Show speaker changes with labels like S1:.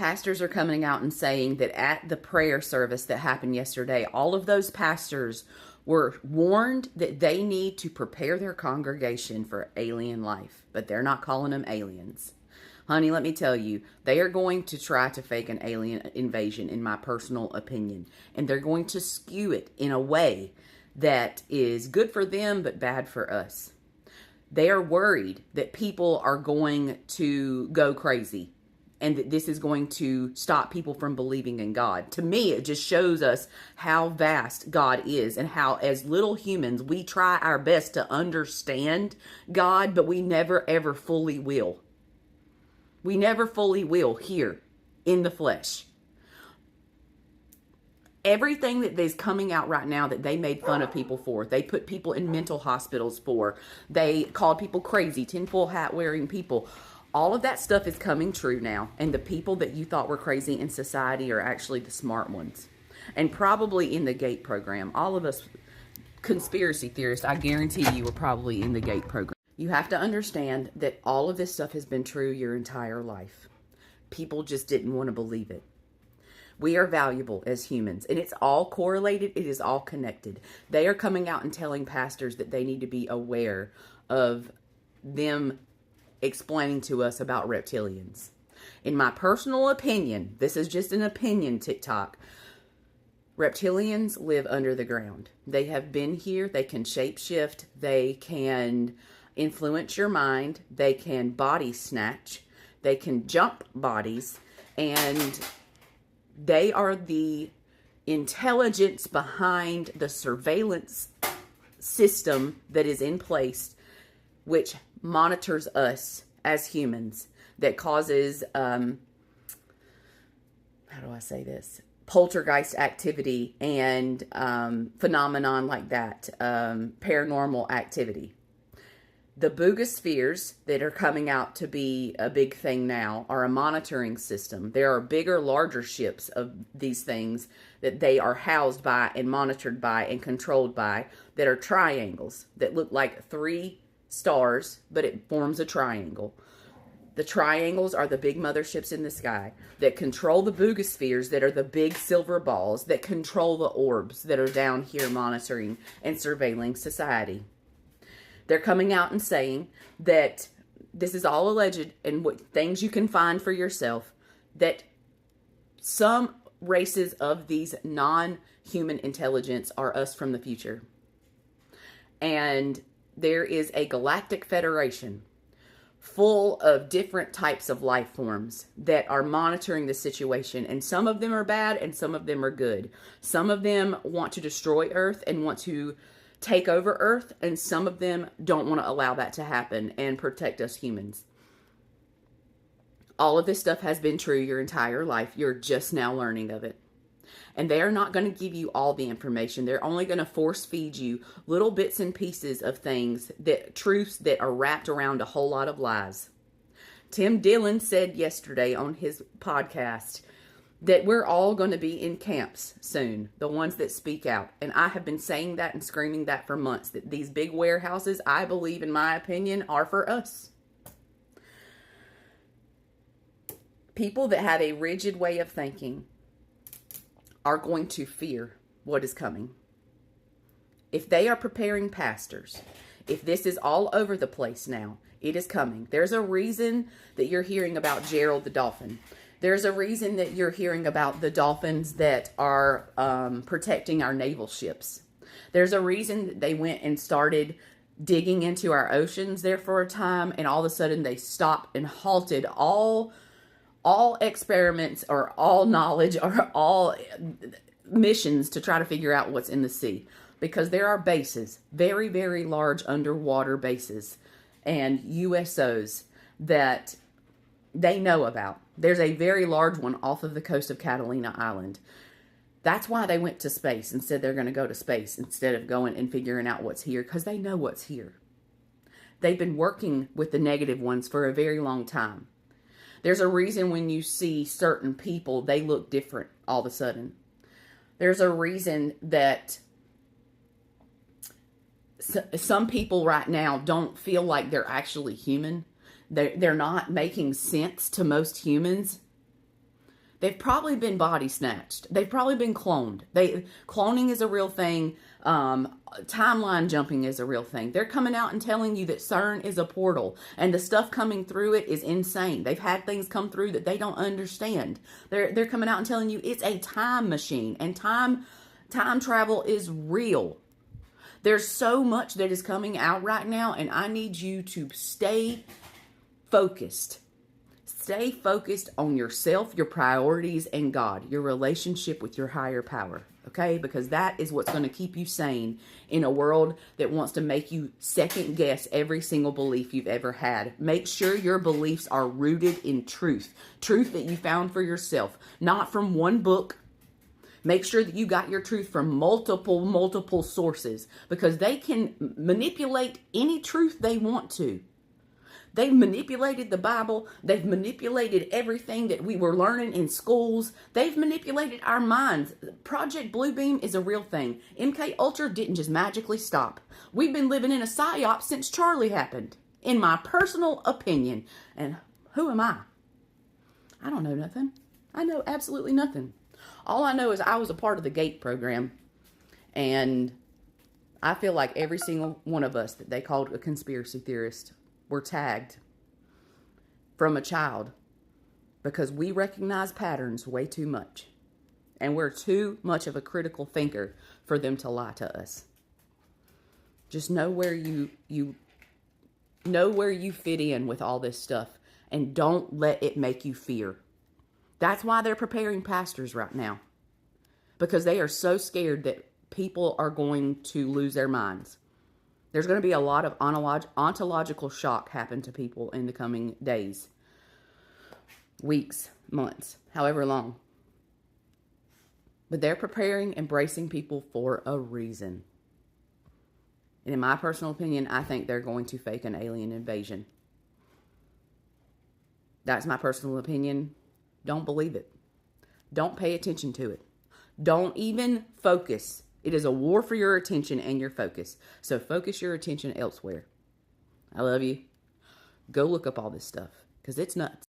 S1: Pastors are coming out and saying that at the prayer service that happened yesterday, all of those pastors were warned that they need to prepare their congregation for alien life, but they're not calling them aliens. Honey, let me tell you, they are going to try to fake an alien invasion, in my personal opinion, and they're going to skew it in a way that is good for them but bad for us. They are worried that people are going to go crazy and that this is going to stop people from believing in God. To me, it just shows us how vast God is and how, as little humans, we try our best to understand God, but we never, ever fully will. We never fully will here in the flesh. Everything that is coming out right now that they made fun of people for, they put people in mental hospitals for, they called people crazy, tinfoil hat wearing people. All of that stuff is coming true now. And the people that you thought were crazy in society are actually the smart ones. And probably in the GATE program. All of us conspiracy theorists, I guarantee you, were probably in the GATE program. You have to understand that all of this stuff has been true your entire life. People just didn't want to believe it. We are valuable as humans, and it's all correlated. It is all connected. They are coming out and telling pastors that they need to be aware of them explaining to us about reptilians. In my personal opinion, this is just an opinion, TikTok, reptilians live under the ground. They have been here. They can shapeshift. They can influence your mind. They can body snatch. They can jump bodies, and they are the intelligence behind the surveillance system that is in place, which monitors us as humans, that causes, how do I say this? Poltergeist activity and phenomenon like that, paranormal activity. The boogospheres that are coming out to be a big thing now are a monitoring system. There are bigger, larger ships of these things that they are housed by and monitored by and controlled by that are triangles that look like 3 stars, but it forms a triangle. The triangles are the big motherships in the sky that control the boogospheres, that are the big silver balls that control the orbs that are down here monitoring and surveilling society. They're coming out and saying that this is all alleged and what things you can find for yourself, that some races of these non-human intelligence are us from the future. And there is a galactic federation full of different types of life forms that are monitoring the situation. And some of them are bad and some of them are good. Some of them want to destroy Earth and want to take over Earth, and some of them don't want to allow that to happen and protect us humans. All of this stuff has been true your entire life. You're just now learning of it. And they are not going to give you all the information. They're only going to force feed you little bits and pieces of things, that truths that are wrapped around a whole lot of lies. Tim Dillon said yesterday on his podcast that we're all going to be in camps soon, the ones that speak out. And I have been saying that and screaming that for months, that these big warehouses, I believe, in my opinion, are for us. People that have a rigid way of thinking are going to fear what is coming. If they are preparing pastors, if this is all over the place now, it is coming. There's a reason that you're hearing about Gerald the dolphin. There's a reason that you're hearing about the dolphins that are protecting our naval ships. There's a reason that they went and started digging into our oceans there for a time, and all of a sudden they stopped and halted all experiments or all knowledge or all missions to try to figure out what's in the sea. Because there are bases, very, very large underwater bases and USOs that they know about. There's a very large one off of the coast of Catalina Island. That's why they went to space and said they're going to go to space instead of going and figuring out what's here, because they know what's here. They've been working with the negative ones for a very long time. There's a reason when you see certain people, they look different all of a sudden. There's a reason that some people right now don't feel like they're actually human. They're not making sense to most humans. They've probably been body snatched. They've probably been cloned. Cloning is a real thing. Timeline jumping is a real thing. They're coming out and telling you that CERN is a portal, and the stuff coming through it is insane. They've had things come through that they don't understand. They're coming out and telling you it's a time machine, and time travel is real. There's so much that is coming out right now, and I need you to stay focused. Stay focused on yourself, your priorities, and God, your relationship with your higher power, okay? Because that is what's going to keep you sane in a world that wants to make you second guess every single belief you've ever had. Make sure your beliefs are rooted in truth that you found for yourself, not from one book. Make sure that you got your truth from multiple sources, because they can manipulate any truth they want to. They've manipulated the Bible. They've manipulated everything that we were learning in schools. They've manipulated our minds. Project Bluebeam is a real thing. MK Ultra didn't just magically stop. We've been living in a psyop since Charlie happened, in my personal opinion. And who am I? I don't know nothing. I know absolutely nothing. All I know is I was a part of the GATE program, and I feel like every single one of us that they called a conspiracy theorist were tagged from a child, because we recognize patterns way too much, and we're too much of a critical thinker for them to lie to us. Just know where you know where you fit in with all this stuff, and don't let it make you fear. That's why they're preparing pastors right now, because they are so scared that people are going to lose their minds. There's going to be a lot of ontological shock happen to people in the coming days, weeks, months, however long. But they're preparing and bracing people for a reason. And in my personal opinion, I think they're going to fake an alien invasion. That's my personal opinion. Don't believe it. Don't pay attention to it. Don't even focus. It is a war for your attention and your focus. So focus your attention elsewhere. I love you. Go look up all this stuff, because it's nuts.